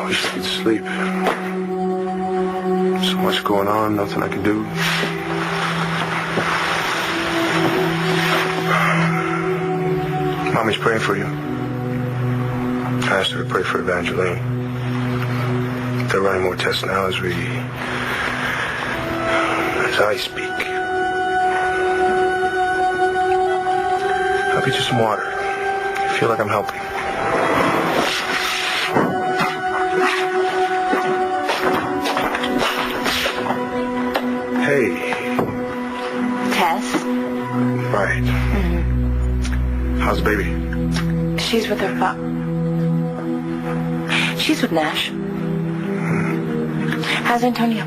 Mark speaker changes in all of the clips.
Speaker 1: I wish I could sleep. So much going on, nothing I can do. Mommy's praying for you. I asked her to pray for Evangeline. They're running more tests now as I speak. I'll get you some water. I feel like I'm helping. Hey.
Speaker 2: Tess?
Speaker 1: Right.
Speaker 2: Mm-hmm.
Speaker 1: How's the baby?
Speaker 2: She's with her father. She's with Nash. How's Antonio?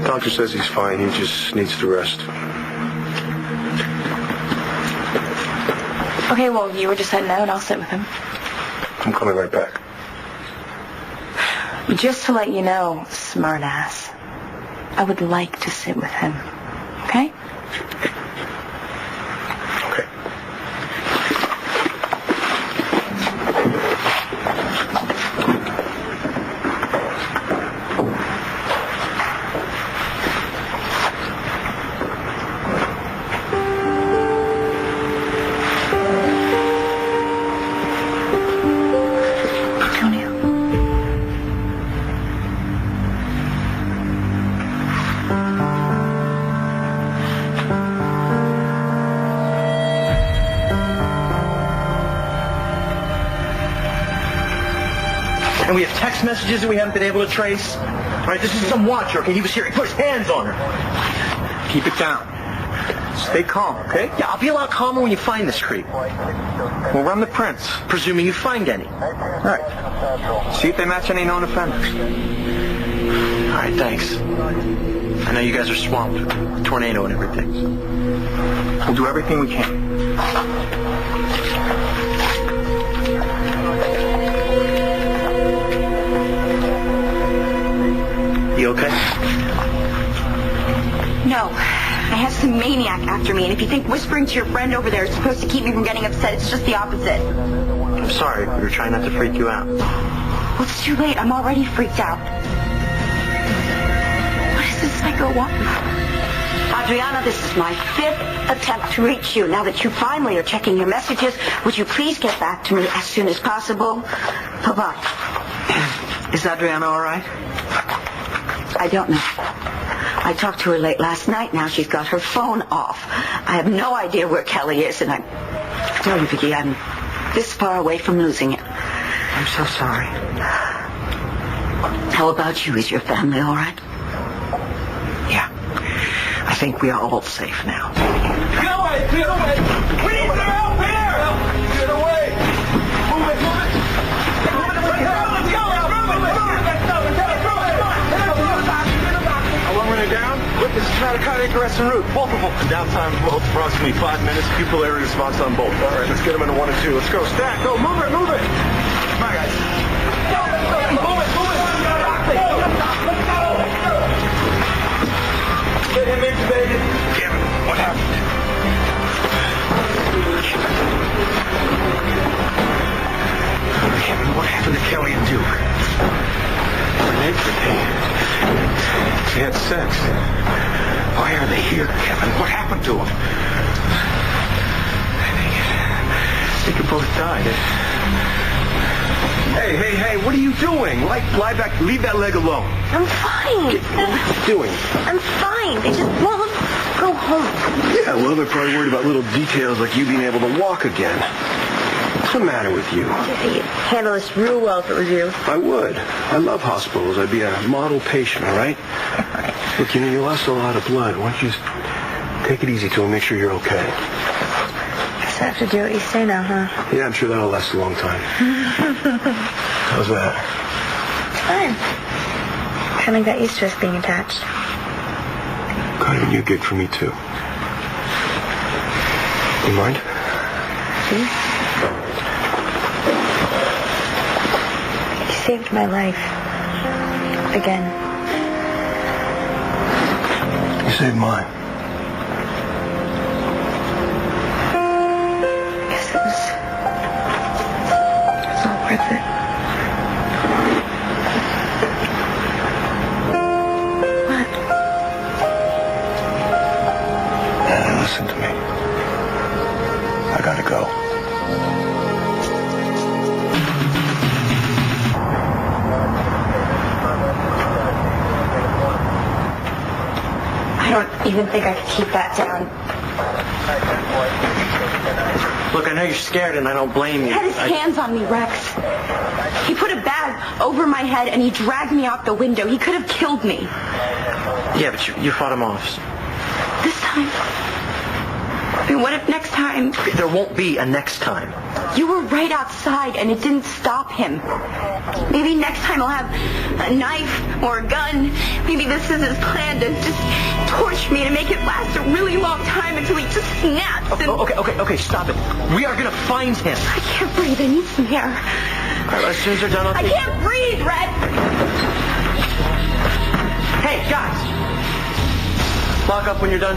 Speaker 1: Doctor says he's fine. He just needs to rest.
Speaker 2: Okay, well, you were just heading out. I'll sit with him.
Speaker 1: I'm coming right back.
Speaker 2: Just to let you know, smartass, I would like to sit with him. Okay?
Speaker 1: Okay.
Speaker 3: And we have text messages that we haven't been able to trace. All right, this is some watcher, okay? He was here. He put his hands on her. Keep it down. Stay calm, okay? Yeah, I'll be a lot calmer when you find this creep. We'll run the prints, presuming you find any. All right. See if they match any known offenders. All right, thanks. I know you guys are swamped with tornado and everything. We'll do everything we can. You okay?
Speaker 4: No. I have some maniac after me, and if you think whispering to your friend over there is supposed to keep me from getting upset, it's just the opposite.
Speaker 3: I'm sorry. We were trying not to freak you out.
Speaker 4: Well, it's too late. I'm already freaked out. What does this psycho want? Adriana, this is my 5th attempt to reach you. Now that you finally are checking your messages, would you please get back to me as soon as possible? Bye-bye.
Speaker 3: Is Adriana all right?
Speaker 4: I don't know. I talked to her late last night. Now she's got her phone off. I have no idea where Kelly is, and I tell you, Vicky, I'm this far away from losing it.
Speaker 3: I'm so sorry.
Speaker 4: How about you? Is your family all right?
Speaker 3: Yeah. I think we are all safe now.
Speaker 5: Get away! Get away! We need some help here! Get away! Move it! Move it! Let's go!
Speaker 1: How long were they down?
Speaker 5: Look, this is not a cardiac arrest en route. Both of them. Downtime both approximately 5 minutes. Pupil area response on both.
Speaker 1: All right, let's get them into 1 and 2. Let's go. Stack. Go. Move it. Move it.
Speaker 5: Come on, guys. Move it. Move it. Let's go. Get him intubated.
Speaker 1: Kevin, what happened?
Speaker 3: Kevin, what happened to Kelly and Duke?
Speaker 1: They had sex.
Speaker 3: Why are they here, Kevin? What happened to them?
Speaker 1: They could both die.
Speaker 3: Hey, what are you doing? Lie back. Leave that leg alone.
Speaker 4: I'm fine.
Speaker 1: What are you doing?
Speaker 4: I'm fine. They just won't go home.
Speaker 1: Yeah, well, they're probably worried about little details like you being able to walk again. What's the matter with you?
Speaker 4: You'd handle this real well if it was you.
Speaker 1: I would. I love hospitals. I'd be a model patient, all right? Look, you lost a lot of blood. Why don't you just take it easy till we make sure you're okay?
Speaker 4: Guess I have to do what you say now, huh?
Speaker 1: Yeah, I'm sure that'll last a long time. How's that?
Speaker 4: Fine. Kind of got used to us being attached.
Speaker 1: Kind of a new gig for me, too. You mind?
Speaker 4: See? You saved my life. Again.
Speaker 1: You saved mine.
Speaker 4: Guess it was all worth it.
Speaker 2: even think I could keep that down.
Speaker 3: Look, I know you're scared and I don't blame you.
Speaker 2: He had his hands on me, Rex. He put a bag over my head and he dragged me out the window. He could have killed me.
Speaker 3: Yeah, but you fought him off.
Speaker 2: This time? I mean, what if next time?
Speaker 3: There won't be a next time.
Speaker 2: You were right outside and it didn't stop him. Maybe next time he'll have a knife or a gun. Maybe this is his plan to just torture me and make it last a really long time until he just snaps. And...
Speaker 3: Okay, stop it. We are gonna find him.
Speaker 2: I can't breathe. I need some air.
Speaker 3: All right, as soon as they're done, I'll
Speaker 2: I can't breathe, Red.
Speaker 3: Hey, guys! Lock up when you're done.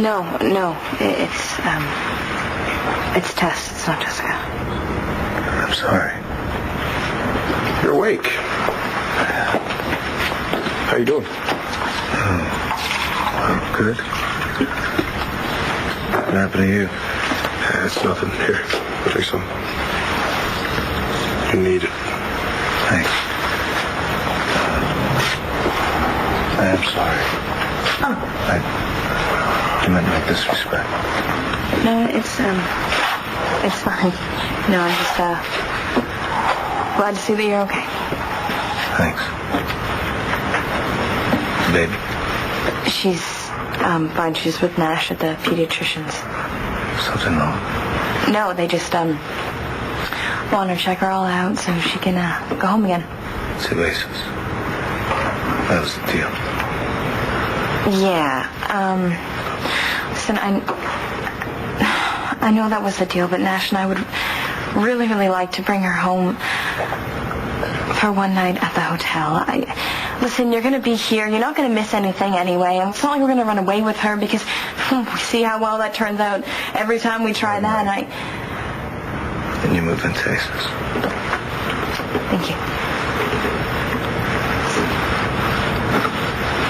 Speaker 2: No, it's Tess. It's not Jessica.
Speaker 1: I'm sorry. You're awake. How you doing? Oh, good. What happened to you? It's nothing. Here, I'll take some. You need it. Thanks. I am sorry. I meant no disrespect.
Speaker 2: No, it's fine. No, I'm just, glad to see that you're okay.
Speaker 1: Thanks. Baby.
Speaker 2: She's, fine. She's with Nash at the pediatrician's.
Speaker 1: Something wrong?
Speaker 2: No, they just, want her to check her all out so she can, go home again.
Speaker 1: 2 aces. That was the deal.
Speaker 2: Yeah, listen, I know that was the deal, but Nash and I would really, really like to bring her home for one night at the hotel. Listen, you're going to be here. You're not going to miss anything anyway. And it's not like we're going to run away with her because we see how well that turns out every time we try that.
Speaker 1: Then you move into aces.
Speaker 2: Thank you.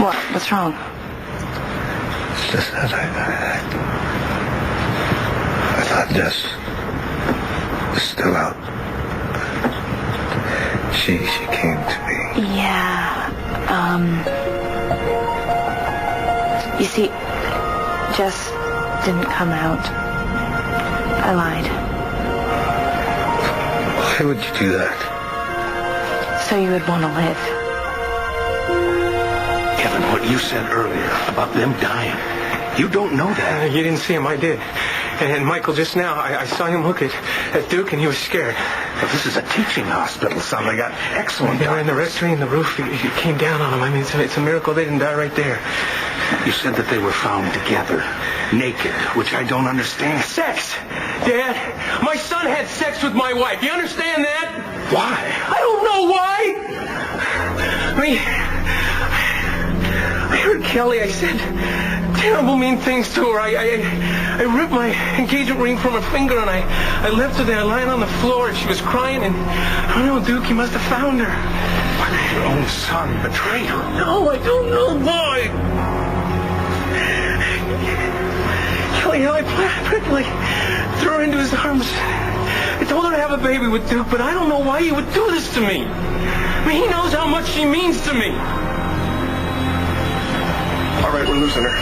Speaker 2: What? What's wrong?
Speaker 1: It's just that I thought Jess was still out. She came to me.
Speaker 2: Yeah, you see, Jess didn't come out. I lied.
Speaker 1: Why would you do that?
Speaker 2: So you would want to live.
Speaker 1: Kevin, what you said earlier about them dying, you don't know that.
Speaker 6: You didn't see him, I did. And Michael, just now, I saw him look at Duke, and he was scared.
Speaker 1: But this is a teaching hospital, son. They got excellent
Speaker 6: They were in the
Speaker 1: doctors.
Speaker 6: rectory, and the roof, it came down on them. I mean, it's a miracle they didn't die right there.
Speaker 1: You said that they were found together, naked, which I don't understand.
Speaker 6: Sex! Dad, my son had sex with my wife. You understand that?
Speaker 1: Why?
Speaker 6: I don't know why! I mean, I heard Kelly. I said terrible, mean things to her. I ripped my engagement ring from her finger, and I left her there lying on the floor, and she was crying, and I don't know, Duke, you must have found her.
Speaker 1: Why did your own son betray her?
Speaker 6: No, I don't know why. Kelly, I practically threw her into his arms. I told her to have a baby with Duke, but I don't know why he would do this to me. I mean, he knows how much she means to me.
Speaker 1: All right, we're losing her.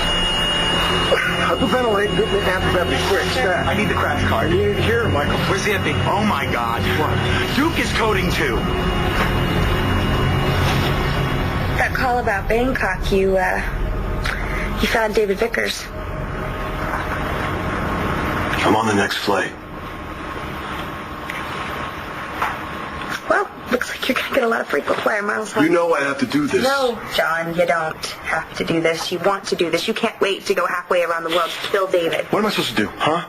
Speaker 1: Hyperventilate, give me antibiotic quick, stat.
Speaker 3: I need the crash card.
Speaker 1: You need to hear, Michael.
Speaker 3: Where's the epi? Oh, my God. What? Duke is coding, too.
Speaker 2: That call about Bangkok, you found David Vickers.
Speaker 1: I'm on the next flight.
Speaker 2: Well, looks like you're going to get a lot of frequent flyer miles.
Speaker 1: You know I have to do this.
Speaker 2: No, John, you don't have to do this. You want to do this. You can't wait to go halfway around the world to kill David.
Speaker 1: What am I supposed to do, huh?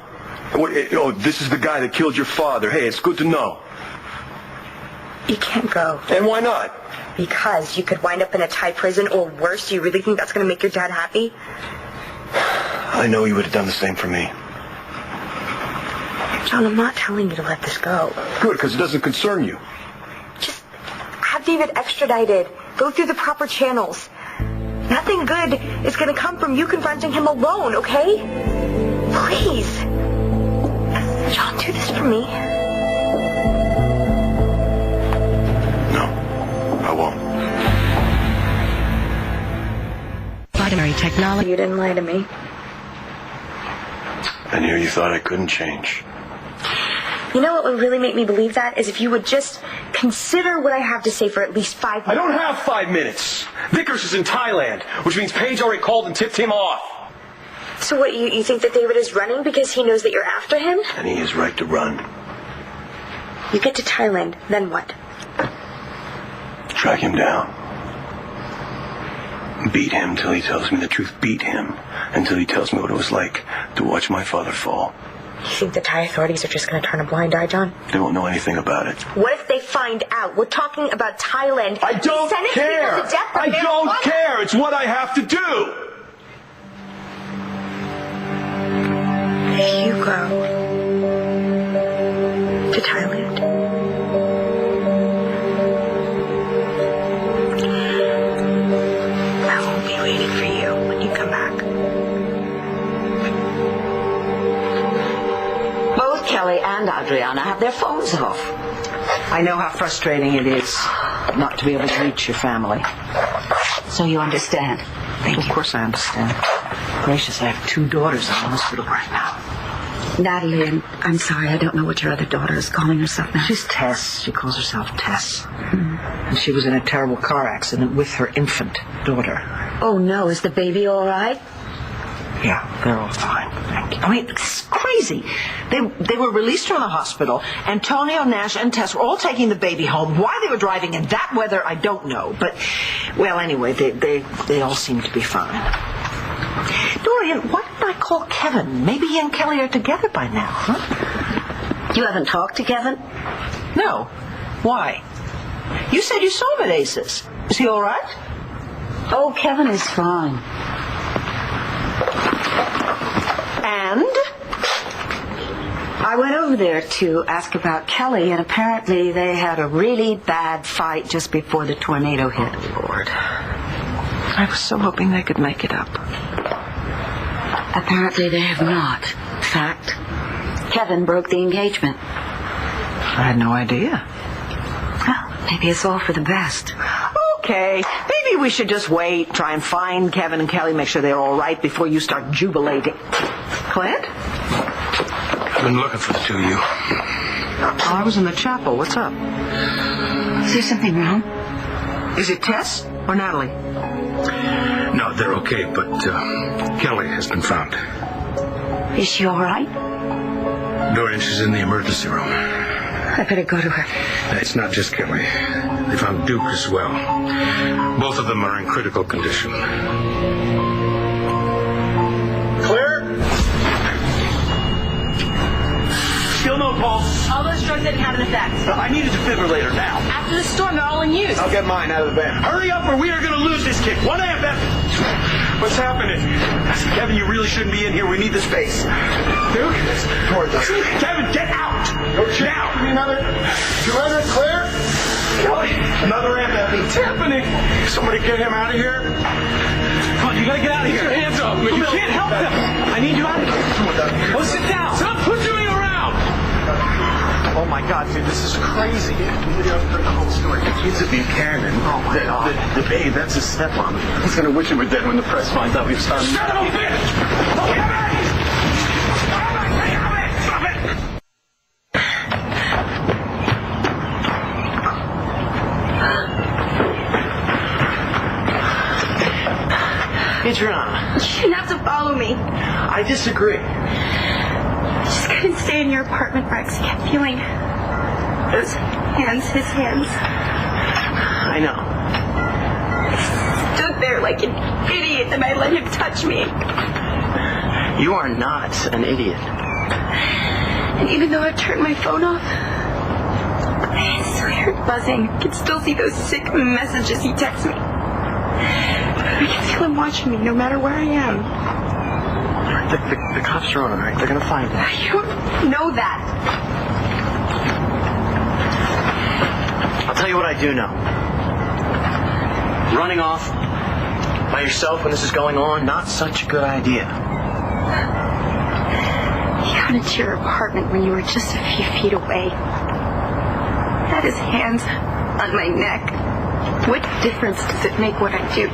Speaker 1: Oh, this is the guy that killed your father. Hey, it's good to know.
Speaker 2: You can't go.
Speaker 1: And why not?
Speaker 2: Because you could wind up in a Thai prison, or worse. Do you really think that's going to make your dad happy?
Speaker 1: I know you would have done the same for me.
Speaker 2: John, I'm not telling you to let this go.
Speaker 1: Good, because it doesn't concern you.
Speaker 2: Just have David extradited. Go through the proper channels. Nothing good is going to come from you confronting him alone, okay? Please. John, do this for me.
Speaker 7: revolutionary technology.
Speaker 2: You didn't lie to me.
Speaker 1: And here you thought I couldn't change.
Speaker 2: You know what would really make me believe that is if you would just consider what I have to say for at least 5 minutes.
Speaker 5: I don't have 5 minutes. Vickers is in Thailand, which means Paige already called and tipped him off.
Speaker 2: So what, you think that David is running because he knows that you're after him?
Speaker 1: And he has right to run.
Speaker 2: You get to Thailand, then what?
Speaker 1: Track him down. Beat him till he tells me the truth. Beat him until he tells me what it was like to watch my father fall.
Speaker 2: You think the Thai authorities are just going to turn a blind eye, John?
Speaker 1: They won't know anything about it.
Speaker 2: What if they find out? We're talking about Thailand.
Speaker 5: I don't care. I don't care. It's what I have to do.
Speaker 2: If you go to Thailand, I won't be waiting for you when you come back.
Speaker 4: Both Kelly and Adriana have their phones off.
Speaker 8: I know how frustrating it is not to be able to reach your family.
Speaker 4: So you understand?
Speaker 8: Of course I understand. Gracious, I have 2 daughters in the hospital right now.
Speaker 4: Natalie, and I'm sorry, I don't know what your other daughter is calling herself now.
Speaker 8: She's Tess. She calls herself Tess. And she was in a terrible car accident with her infant daughter.
Speaker 4: Oh, no. Is the baby all right?
Speaker 8: Yeah, they're all fine. Thank you. I mean, it's crazy. They were released from the hospital. Antonio, Nash, and Tess were all taking the baby home. Why they were driving in that weather, I don't know. But, well, anyway, they all seem to be fine. Dorian, why didn't I call Kevin? Maybe he and Kelly are together by now, huh?
Speaker 4: You haven't talked to Kevin?
Speaker 8: No. Why? You said you saw him at Ace's. Is he all right?
Speaker 4: Oh, Kevin is fine.
Speaker 8: And?
Speaker 4: I went over there to ask about Kelly, and apparently they had a really bad fight just before the tornado hit.
Speaker 8: Oh, Lord. I was so hoping they could make it up.
Speaker 4: Apparently they have not. In fact, Kevin broke the engagement.
Speaker 8: I had no idea.
Speaker 4: Well, maybe it's all for the best.
Speaker 8: Okay, maybe we should just wait, try and find Kevin and Kelly, make sure they're all right before you start jubilating. Clint?
Speaker 1: I've been looking for the 2 of you.
Speaker 8: Oh, I was in the chapel. What's up?
Speaker 4: Is there something wrong?
Speaker 8: Is it Tess or Natalie?
Speaker 9: No, they're okay, but Kelly has been found.
Speaker 4: Is she all right?
Speaker 9: Dorian, she's in the emergency room.
Speaker 4: I better go to her.
Speaker 9: It's not just Kelly. They found Duke as well. Both of them are in critical condition.
Speaker 3: Clear? Still no pulse.
Speaker 7: All those drugs didn't have an effect.
Speaker 3: I need a defibrillator now.
Speaker 7: After the storm, they're all in use.
Speaker 3: I'll get mine out of the van. Hurry up or we are going to lose this kid. 1 a.m. What's happening? Kevin, you really shouldn't be in here. We need the space. Duke? Kevin, get out! Now! Another. Surrender, clear? Kelly, another amp. What's happening? Somebody get him out of here. Come on, you gotta get out of here.
Speaker 6: Get your hands off me.
Speaker 3: You can't help him. I need you out of here. Come on, Doug.
Speaker 6: Well, sit down. Stop pushing around.
Speaker 3: Oh my God, dude, this is crazy. The whole story. The kids at Buchanan. Oh my God. The babe, that's his stepmom. He's gonna wish he were dead when the press finds out we've started.
Speaker 6: Son of a bitch! Oh, Kevin! Stop it!
Speaker 3: Adriana,
Speaker 2: You shouldn't have to follow me.
Speaker 3: I disagree.
Speaker 2: I just couldn't stay in your apartment, Rex. I kept feeling those hands, his hands.
Speaker 3: I know.
Speaker 2: I stood there like an idiot and I let him touch me.
Speaker 3: You are not an idiot.
Speaker 2: And even though I turned my phone off, I still hear it buzzing. I can still see those sick messages he texts me. I can feel him watching me no matter where I am.
Speaker 3: The cops are on him, right? They're gonna find him.
Speaker 2: You don't know that.
Speaker 3: I'll tell you what I do know. Running off by yourself when this is going on, not such a good idea.
Speaker 2: He got into your apartment when you were just a few feet away. Had his hands on my neck. What difference does it make what I do?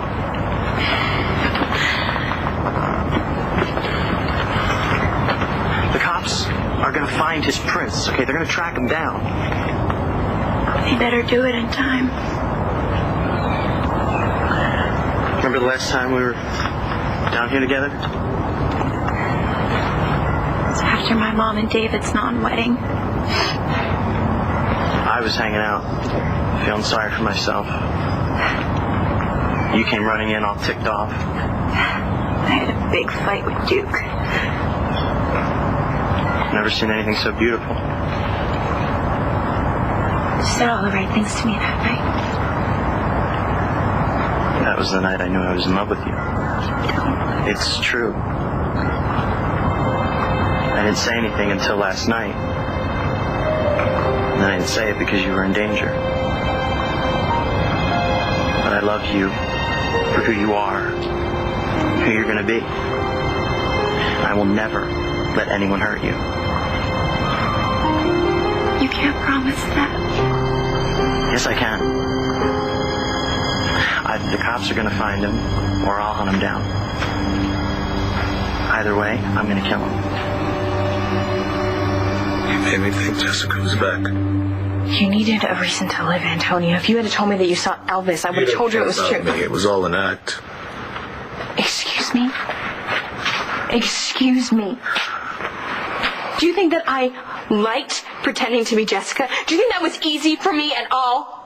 Speaker 3: find his prints, okay? They're going to track him down.
Speaker 2: They better do it in time.
Speaker 3: Remember the last time we were down here together?
Speaker 2: It's after my mom and David's non-wedding.
Speaker 3: I was hanging out, feeling sorry for myself. You came running in all ticked off.
Speaker 2: I had a big fight with Duke.
Speaker 3: Never seen anything so beautiful.
Speaker 2: You said all the right things to me that night.
Speaker 3: That was the night I knew I was in love with you. It's true. I didn't say anything until last night. And then I didn't say it because you were in danger. But I love you for who you are, who you're going to be. I will never let anyone hurt you.
Speaker 2: You can't promise that.
Speaker 3: Yes, I can. Either the cops are going to find him, or I'll hunt him down. Either way, I'm going to kill him.
Speaker 9: You made me think Jessica was back.
Speaker 2: You needed a reason to live, Antonio. If you had told me that you saw Elvis, I would have told you it was true.
Speaker 9: It was all an act.
Speaker 2: Excuse me? Excuse me. Do you think that I liked pretending to be Jessica? Do you think that was easy for me at all?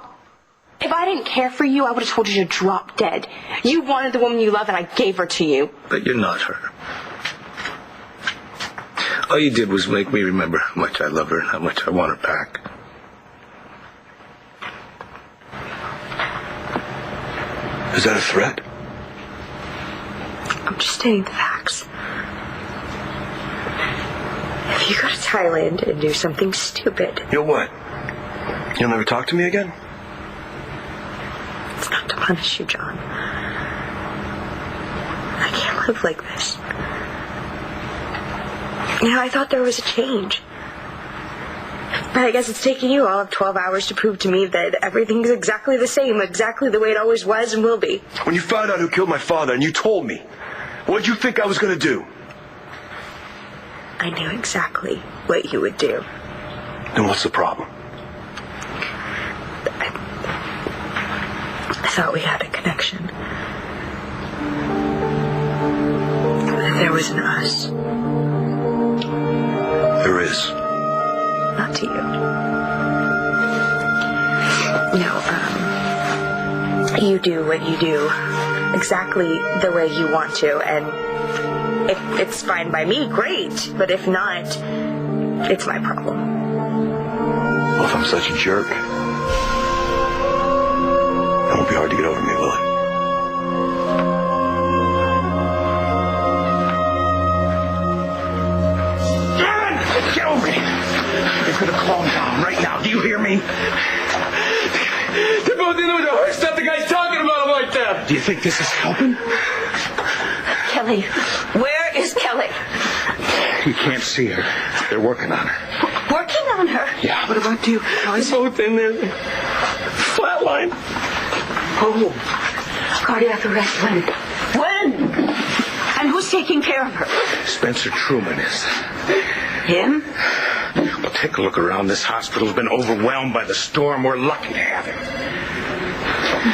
Speaker 2: If I didn't care for you, I would have told you to drop dead. You wanted the woman you love, and I gave her to you.
Speaker 9: But you're not her. All you did was make me remember how much I love her and how much I want her back.
Speaker 1: Is that a threat?
Speaker 2: I'm just stating the facts. If you go to Thailand and do something stupid...
Speaker 1: You'll what? You'll never talk to me again?
Speaker 2: It's not to punish you, John. I can't live like this. You know, I thought there was a change. But I guess it's taken you all of 12 hours to prove to me that everything's exactly the same, exactly the way it always was and will be.
Speaker 1: When you found out who killed my father and you told me, what did you think I was going to do?
Speaker 2: I knew exactly what you would do.
Speaker 1: Then what's the problem?
Speaker 2: I thought we had a connection. That there was an us.
Speaker 1: There is.
Speaker 2: Not to you. No, you do what you do exactly the way you want to, and if it's fine by me, great. But if not, it's my problem.
Speaker 1: Well, if I'm such a jerk, it won't be hard to get over me, will it?
Speaker 9: Get over me! You're gonna calm down right now. Do you hear me?
Speaker 6: They're both into the horse stuff. The guy's talking about him like that.
Speaker 9: Do you think this is helping?
Speaker 4: Kelly, where is Kelly?
Speaker 9: You can't see her. They're working on her.
Speaker 4: Working on her?
Speaker 9: Yeah.
Speaker 6: What about you? They're both in there. Flatline.
Speaker 4: Oh, cardiac arrest when? When? And who's taking care of her?
Speaker 9: Spencer Truman is.
Speaker 4: Him?
Speaker 9: Well, take a look around. This hospital's been overwhelmed by the storm. We're lucky to have him.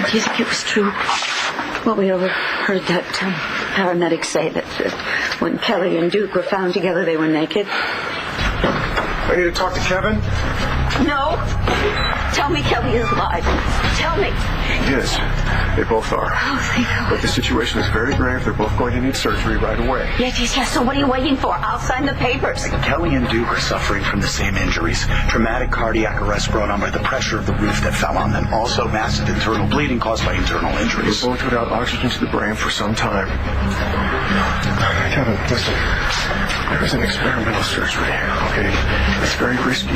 Speaker 4: Do you think it was true? Well, we overheard that paramedics say that when Kelly and Duke were found together, they were naked.
Speaker 1: I need to talk to Kevin.
Speaker 4: No. Tell me Kelly is alive. Tell me.
Speaker 1: Yes, they both are.
Speaker 4: Oh, thank God.
Speaker 1: But the situation is very grave. They're both going to need surgery right away.
Speaker 4: Yes. So what are you waiting for? I'll sign the papers.
Speaker 10: Kelly and Duke are suffering from the same injuries. Traumatic cardiac arrest brought on by the pressure of the roof that fell on them. Also massive internal bleeding caused by internal injuries.
Speaker 1: They're both without oxygen to the brain for some time. Kevin, listen. There is an experimental surgery, okay? It's very risky,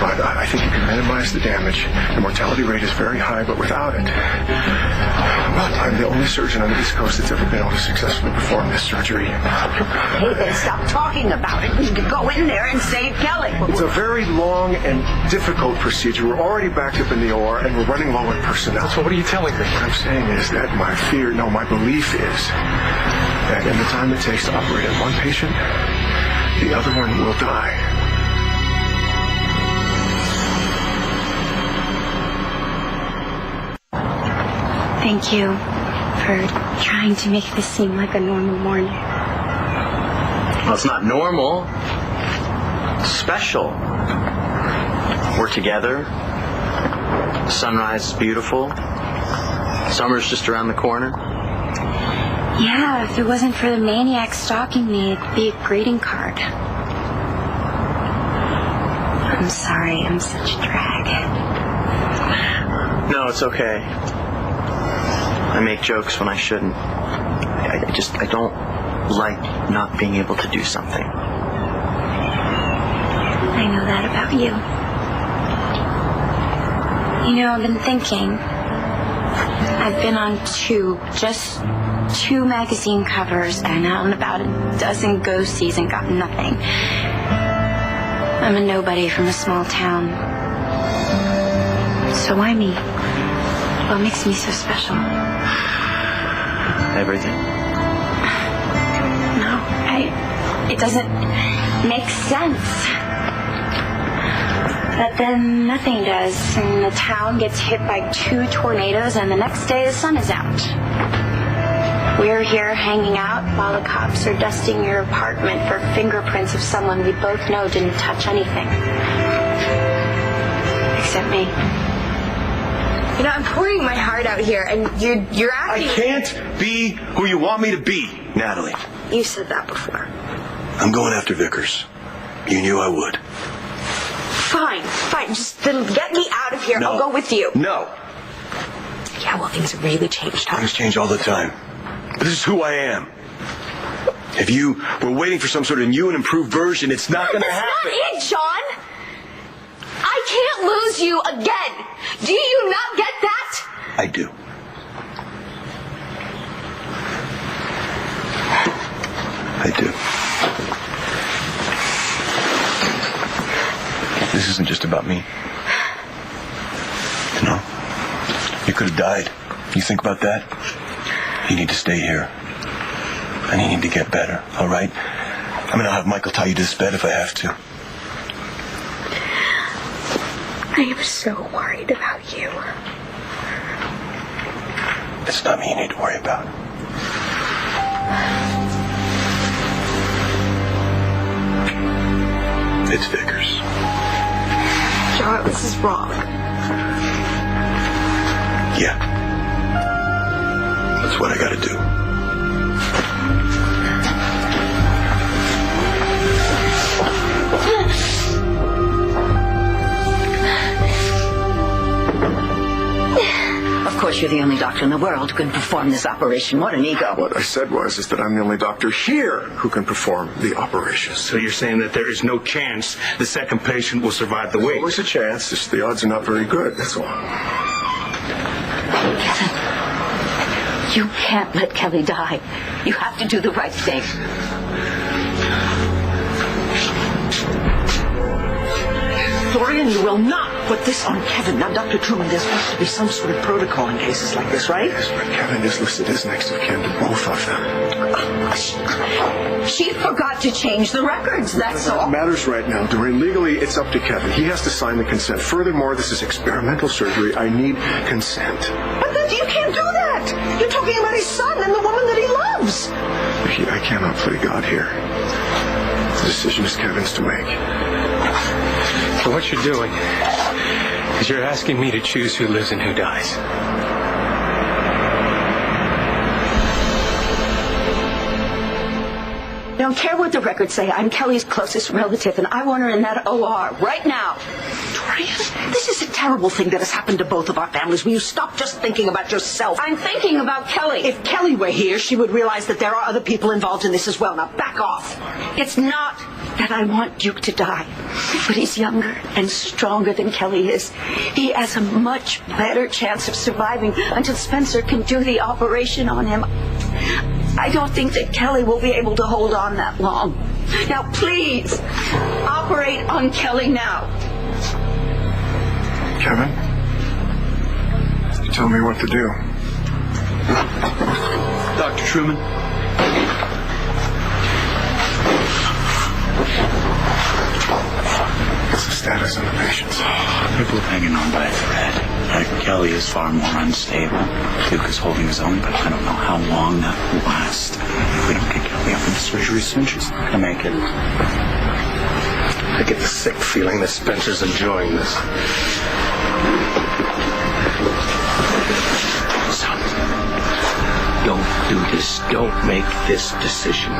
Speaker 1: but I think you can minimize the damage. The mortality rate is very high, but without it. But I'm the only surgeon on the East Coast that's ever been able to successfully perform this surgery.
Speaker 4: Hey, then stop talking about it. You can go in there and save Kelly.
Speaker 1: It's a very long and difficult procedure. We're already backed up in the OR, and we're running low on personnel. So what are you telling me? What I'm saying is that my belief is that in the time it takes to operate on one patient, the other one will die.
Speaker 2: Thank you for trying to make this seem like a normal morning.
Speaker 3: Well, it's not normal. It's special. We're together. The sunrise is beautiful. Summer's just around the corner.
Speaker 2: Yeah, if it wasn't for the maniac stalking me, it'd be a greeting card. I'm sorry, I'm such a drag.
Speaker 3: No, it's okay. I make jokes when I shouldn't. I don't like not being able to do something.
Speaker 2: I know that about you. You know, I've been thinking. I've been on just two magazine covers and on about a dozen go-sees and got nothing. I'm a nobody from a small town. So why me? What makes me so special?
Speaker 3: Everything.
Speaker 2: No, it doesn't make sense. But then nothing does, and the town gets hit by 2 tornadoes, and the next day the sun is out. We're here hanging out while the cops are dusting your apartment for fingerprints of someone we both know didn't touch anything. Except me. You know, I'm pouring my heart out here, and you're acting...
Speaker 11: I can't be who you want me to be, Natalie.
Speaker 2: You said that before.
Speaker 11: I'm going after Vickers. You knew I would.
Speaker 2: Fine. Just then get me out of here.
Speaker 11: No.
Speaker 2: I'll go with you.
Speaker 11: No.
Speaker 2: Yeah, well, things have really changed, huh?
Speaker 11: Things change all the time. But this is who I am. If you were waiting for some sort of new and improved version, it's not going to happen.
Speaker 2: That's not it, John. I can't lose you again. Do you not get that?
Speaker 11: I do. I do. This isn't just about me. You know? You could have died. You think about that? You need to stay here. And you need to get better, all right? I mean, I'll have Michael tie you to this bed if I have to.
Speaker 2: I am so worried about you.
Speaker 11: It's not me you need to worry about. It's Vickers.
Speaker 2: John, this is wrong.
Speaker 11: Yeah. That's what I gotta do.
Speaker 4: Of course, you're the only doctor in the world who can perform this operation. What an ego.
Speaker 1: What I said is that I'm the only doctor here who can perform the operation.
Speaker 9: So you're saying that there is no chance the second patient will survive the wait?
Speaker 1: There's always a chance. Just the odds are not very good, that's all.
Speaker 4: Kevin, you can't let Kelly die. You have to do the right thing.
Speaker 8: Dorian, you will not put this on Kevin. Now, Dr. Truman, there's supposed to be some sort of protocol in cases like this, right?
Speaker 1: Yes, but Kevin is listed as next of kin to both of them.
Speaker 4: She forgot to change the records, that's
Speaker 1: That
Speaker 4: all.
Speaker 1: matters right now, Doreen. Legally, it's up to Kevin. He has to sign the consent. Furthermore, this is experimental surgery. I need consent.
Speaker 8: But then you can't do that. You're talking about his son and the woman that he loves.
Speaker 1: I cannot play God here. The decision is Kevin's to make.
Speaker 6: So what you're doing is you're asking me to choose who lives and who dies.
Speaker 4: I don't care what the records say. I'm Kelly's closest relative, and I want her in that OR right now.
Speaker 8: Dorian, this is a terrible thing that has happened to both of our families. Will you stop just thinking about yourself?
Speaker 4: I'm thinking about Kelly.
Speaker 8: If Kelly were here, she would realize that there are other people involved in this as well. Now, back off.
Speaker 4: It's not that I want Duke to die, but he's younger and stronger than Kelly is. He has a much better chance of surviving until Spencer can do the operation on him. I don't think that Kelly will be able to hold on that long. Now, please, operate on Kelly now.
Speaker 1: Kevin, tell me what to do.
Speaker 11: Dr. Truman.
Speaker 1: What's the status of the patients?
Speaker 10: They're both hanging on by a thread. Kelly is far more unstable. Duke is holding his own, but I don't know how long that will last. If we don't get Kelly up into surgery soon, she's not gonna make it.
Speaker 9: I get the sick feeling that Spencer's enjoying this.
Speaker 12: Son, don't do this. Don't make this decision.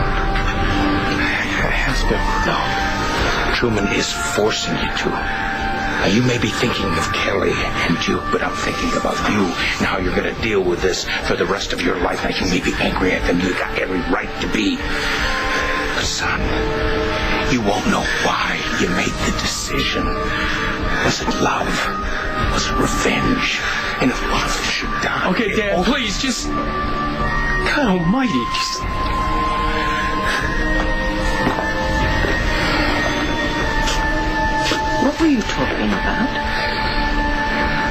Speaker 9: Husband.
Speaker 12: No. Truman is forcing you to. Now, you may be thinking of Kelly and Duke, but I'm thinking about you and how you're going to deal with this for the rest of your life. Now, you may be angry at them. You got every right to be. But, son, you won't know why you made the decision. Was it love? Was it revenge? And if one of them should die...
Speaker 6: Okay, Dad, please, just... God almighty, just...
Speaker 8: What were you talking about?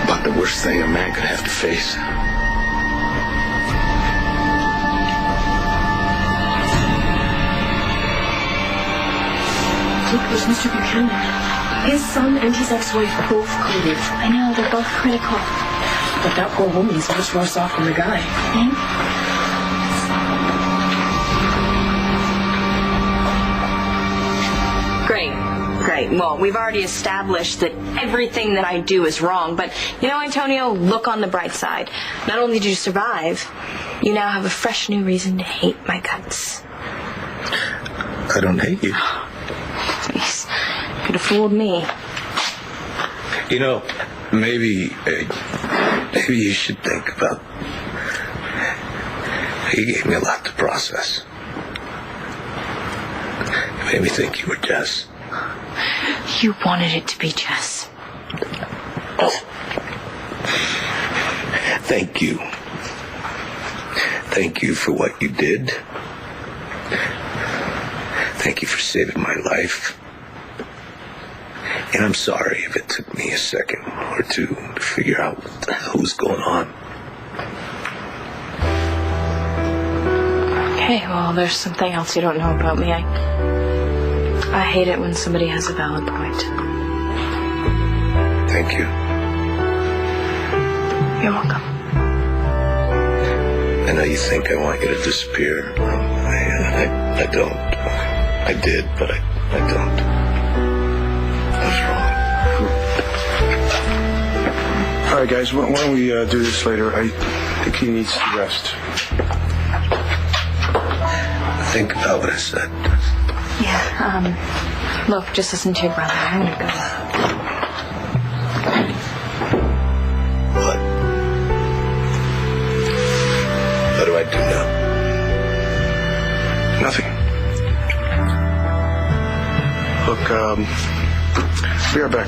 Speaker 12: About the worst thing a man could have to face.
Speaker 13: Look, there's Mr. Buchanan. His son and his ex-wife both coded.
Speaker 2: I know, they're both critical.
Speaker 13: But that poor woman is much worse off than the guy.
Speaker 2: Great. Well, we've already established that everything that I do is wrong. But, you know, Antonio, look on the bright side. Not only did you survive, you now have a fresh new reason to hate my guts.
Speaker 9: I don't hate you.
Speaker 2: Please. Could have fooled me.
Speaker 9: You know, maybe you should think about... He gave me a lot to process. It made me think you were Jess.
Speaker 2: You wanted it to be Jess.
Speaker 9: Thank you. Thank you for what you did. Thank you for saving my life. And I'm sorry if it took me a second or two to figure out what the hell was going on.
Speaker 2: Okay, well, there's something else you don't know about me. I hate it when somebody has a valid point.
Speaker 9: Thank you.
Speaker 2: You're welcome.
Speaker 9: I know you think I want you to disappear. I don't. I did, but I don't. I was wrong.
Speaker 1: All right, guys, why don't we do this later? I think he needs to rest.
Speaker 9: Think about what I said.
Speaker 2: Yeah, look, just listen to your brother. I'm gonna go.
Speaker 9: What? What do I do now?
Speaker 1: Nothing. Look, be right back.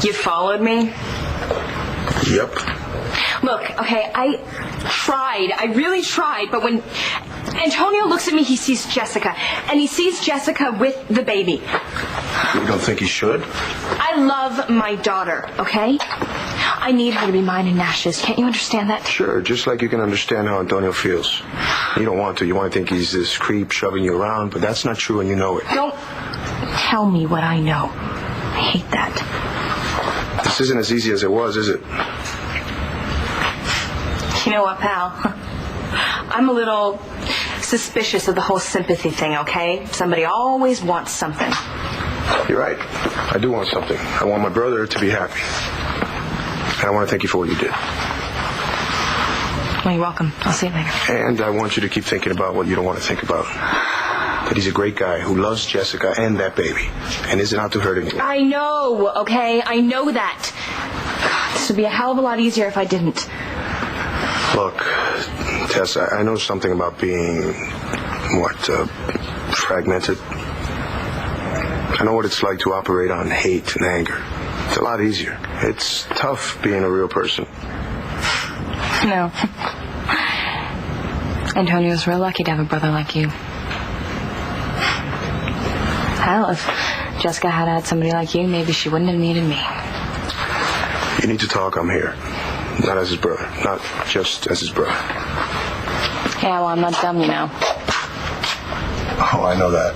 Speaker 2: You followed me?
Speaker 9: Yep.
Speaker 2: Look, okay, I really tried, but when Antonio looks at me, he sees Jessica, and he sees Jessica with the baby.
Speaker 1: You don't think he should?
Speaker 2: I love my daughter, okay? I need her to be mine and Nash's. Can't you understand that?
Speaker 1: Sure, just like you can understand how Antonio feels. You don't want to. You want to think he's this creep shoving you around, but that's not true and you know it.
Speaker 2: Don't tell me what I know. I hate that.
Speaker 1: This isn't as easy as it was, is it?
Speaker 2: You know what, pal? I'm a little suspicious of the whole sympathy thing, okay? Somebody always wants something.
Speaker 1: You're right. I do want something. I want my brother to be happy. And I want to thank you for what you did.
Speaker 2: Well, you're welcome. I'll see you later.
Speaker 1: And I want you to keep thinking about what you don't want to think about. That he's a great guy who loves Jessica and that baby and isn't out to hurt anyone.
Speaker 2: I know, okay? I know that. God, this would be a hell of a lot easier if I didn't.
Speaker 1: Look, Tess, I know something about being, fragmented. I know what it's like to operate on hate and anger. It's a lot easier. It's tough being a real person.
Speaker 2: No. Antonio's real lucky to have a brother like you. Hell, if Jessica had had somebody like you, maybe she wouldn't have needed me.
Speaker 1: You need to talk, I'm here. Not as his brother. Not just as his brother.
Speaker 2: Yeah, well, I'm not dumb, you know.
Speaker 1: Oh, I know that.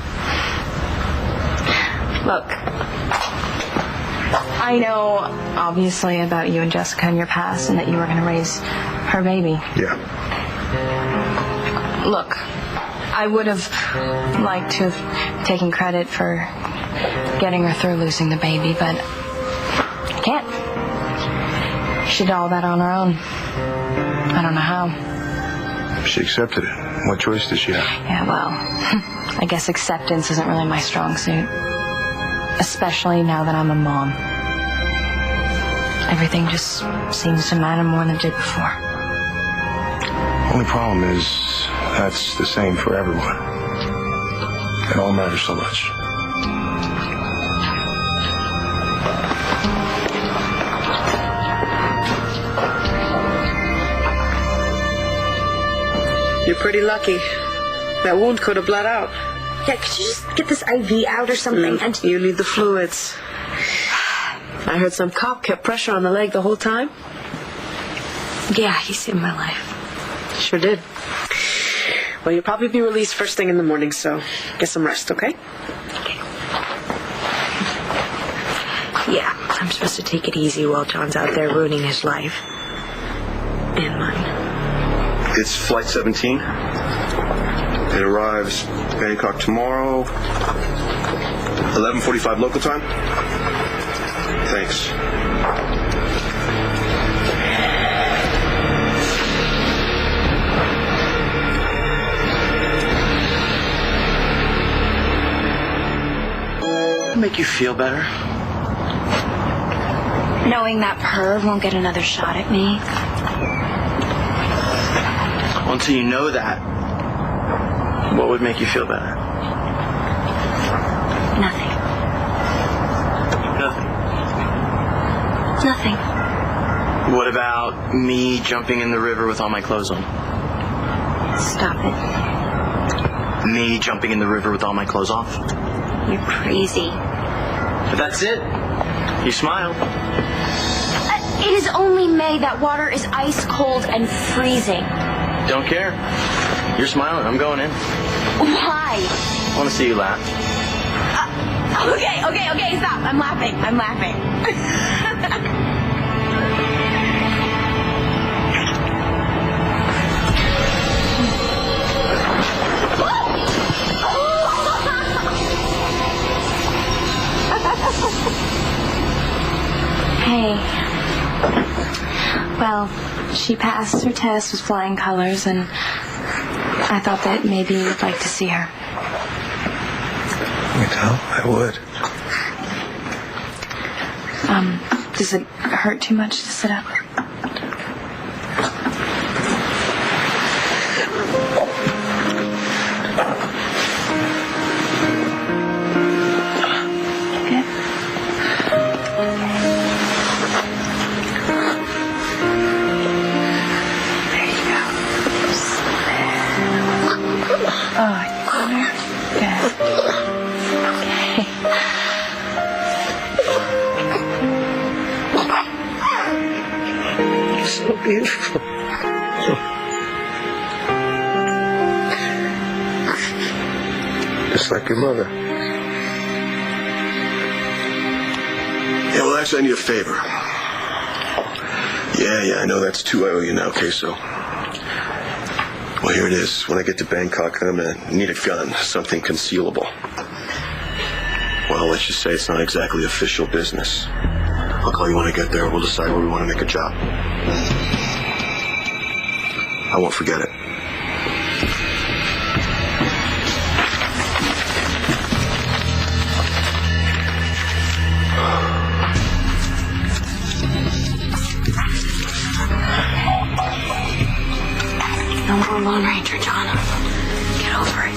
Speaker 2: Look, I know, obviously, about you and Jessica and your past and that you were going to raise her baby.
Speaker 1: Yeah.
Speaker 2: Look, I would have liked to have taken credit for getting her through losing the baby, but I can't. She did all that on her own. I don't know how.
Speaker 1: She accepted it. What choice did she have?
Speaker 2: Yeah, well, I guess acceptance isn't really my strong suit. Especially now that I'm a mom. Everything just seems to matter more than it did before.
Speaker 1: Only problem is that's the same for everyone. It all matters so much.
Speaker 14: You're pretty lucky. That wound could have bled out.
Speaker 13: Yeah, could you just get this IV out or something? And
Speaker 14: You need the fluids. I heard some cop kept pressure on the leg the whole time.
Speaker 13: yeah, he saved my life.
Speaker 14: Sure did. Well, you'll probably be released first thing in the morning, so get some rest, okay?
Speaker 13: Yeah, I'm supposed to take it easy while John's out there ruining his life. And mine.
Speaker 11: It's Flight 17. It arrives Bangkok tomorrow, 11:45 local time. Thanks.
Speaker 3: Make you feel better?
Speaker 13: Knowing that perv won't get another shot at me.
Speaker 3: Well, until you know that, what would make you feel better?
Speaker 13: Nothing.
Speaker 3: Nothing.
Speaker 13: Nothing.
Speaker 3: What about me jumping in the river with all my clothes on?
Speaker 13: Stop it.
Speaker 3: Me jumping in the river with all my clothes off?
Speaker 13: You're crazy.
Speaker 3: But that's it. You smiled.
Speaker 13: It is only May. That water is ice cold and freezing.
Speaker 3: Don't care. You're smiling. I'm going in.
Speaker 13: Why?
Speaker 3: I want to see you laugh.
Speaker 13: Okay, stop. I'm laughing.
Speaker 2: Hey. Well, she passed her test with flying colors, and I thought that maybe you'd like to see her.
Speaker 1: You know, I would.
Speaker 2: Does it hurt too much to sit up? Good. There you go. Oh, good. Okay.
Speaker 9: So beautiful.
Speaker 1: Just like your mother.
Speaker 11: Yeah, well, actually, I need a favor. Yeah, I know that's two I owe you now, Queso. Well, here it is. When I get to Bangkok, I'm going to need a gun, something concealable. Well, let's just say it's not exactly official business. I'll call you when I get there. We'll decide where we want to make a job. I won't forget it.
Speaker 13: No more Lone Ranger, John. Get over it.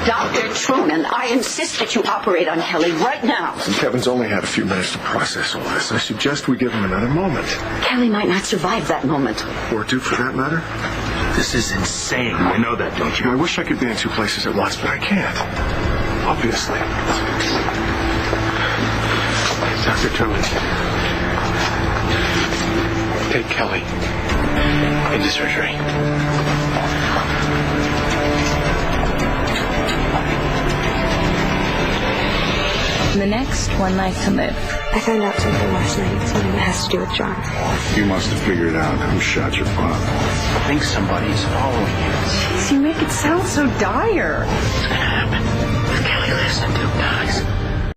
Speaker 4: Dr. Truman, I insist that you operate on Kelly right now.
Speaker 1: And Kevin's only had a few minutes to process all this. I suggest we give him another moment.
Speaker 4: Kelly might not survive that moment.
Speaker 1: Or two, for that matter.
Speaker 10: This is insane. You know that, don't you?
Speaker 1: I wish I could be in two places at once, but I can't. Obviously. Dr. Truman, take Kelly into surgery.
Speaker 15: The next, one life to live.
Speaker 13: I found out something last night. Something that has to do with John.
Speaker 11: You must have figured out who shot your father.
Speaker 10: I think somebody's following you.
Speaker 14: Jeez, you make it sound so dire.
Speaker 10: What's gonna happen if Kelly lives and Duke dies?